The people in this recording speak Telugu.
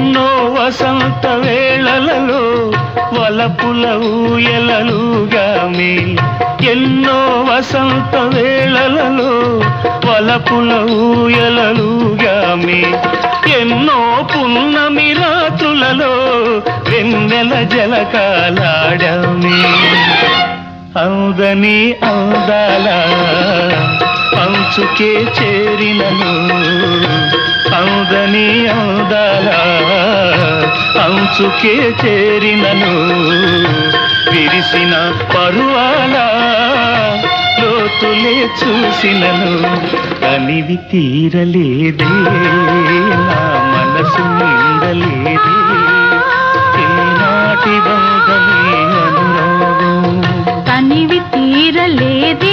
ఎన్నో వసంత వేళలలో వలపుల ఊయలలుగామి, ఎన్నో వసంత వేళలలో వలపుల ఊయలలుగామి, ఎన్నో పున్నమి రాత్రులలో వెన్నెల జలకాలాడమి. అందని అందాల అంచుకే చేరినను, అందని అందాల అంచుకే చేరినను, విరిసిన పరువాల లోతులే చూసినను, అనివి తీరలేదే నా మనసు నిండలేదే, ఏనాటి బంధమే అనురాగం. కనివి తీరలేదే